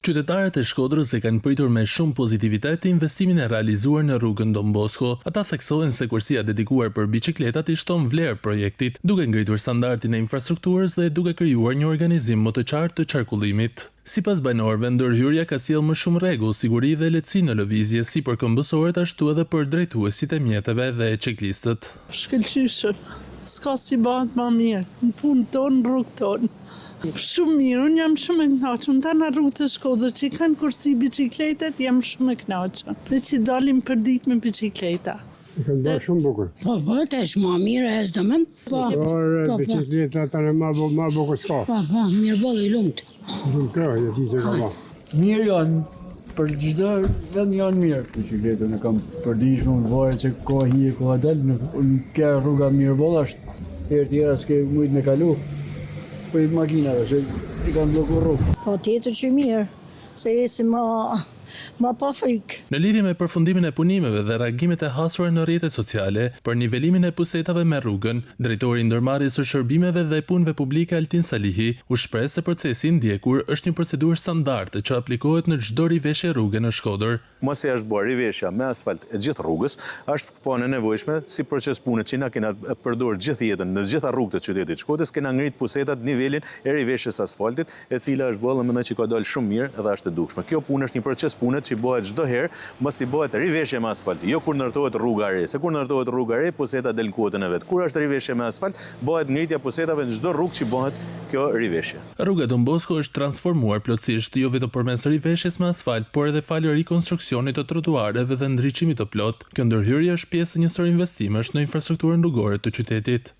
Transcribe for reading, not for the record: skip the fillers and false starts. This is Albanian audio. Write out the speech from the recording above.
Qytetarët e Shkodrës e kanë pritur me shumë pozitivitet investimin e realizuar në rrugën Don Bosco. Ata theksojnë se kursia dedikuar për biçikletat i shton vlerë projektit, duke ngritur standardin e infrastrukturës dhe duke krijuar një organizim më të qartë të qarkullimit. Sipas banorëve, ndërhyrja ka sjellë më shumë rregull, siguri dhe lehtësi në lëvizje, si për këmbësorët ashtu edhe për drejtuesit e mjeteve dhe çeklistët. Shkëlqyshëm, s'ka si bëhet më mirë, në punë tonë, në rrugë tonë. Shumë mirë, unë jam shumë e kënaqur. Ta në rrugë të Shkodrës që kanë kursi biçikletet, jam shumë e kënaqur. Ne që dalim për ditë me biçikleta. I kanë bërë shumë bukur. Po, tash më mirë e s'dëmën. Por bicikleta tani ma bukur s'ka. Po, mirë bollë i lumt. Shumë kjo, e ti që ka ma. Mirë janë, për çdo vend janë mirë. Bicikletën e kam përditshme, në varet që ka hije, ka dal, në kjo rruga mirë bolla është. Herë tjera s'ke mujt me kalu. Për makinave, që i kanë blokuar rrugë. Po tjetër që mirë, se esi ma pa frikë. Në lidhje me përfundimin e punimeve dhe reagimet e hasura në rrjetet sociale për nivelimin e pusetave me rrugën, drejtori i ndërmarrjes së shërbimeve dhe punëve publike Altin Salihi u shpreh se procesi i ndjekur është një procedurë standarde që aplikohet në çdo riveshje rruge në Shkodër. Mos e është bërë riveshja me asfalt e gjithë rrugës, është po e nevojshme si proces pune që na kena përdorur gjithë jetën në të gjitha rrugët e qytetit Shkodrës, kena ngrit pusetat nivelin e riveshjes asfaltit, e cila është bërë mendoj që ka dalë shumë mirë dhe është e dukshme. Kjo punë është një proces pune që bëhet çdo herë, mos i bëhet riveshje me asfalt, jo kur ndërtohet rruga e re. Se kur ndërtohet rruga e re, puseta del kuotën e vet. Kur është riveshje me asfalt, bëhet ngritja pusetave në çdo rrugë që bëhet kjo riveshje. Rruga Don Bosco është transformuar plotësisht jo vetëm përmes riveshjes me asfalt, por edhe falë rikonstruksionit të trotuareve dhe ndriçimit të plot. Kjo ndërhyrje është pjesë e një sër investimesh në infrastrukturën rrugore të qytetit.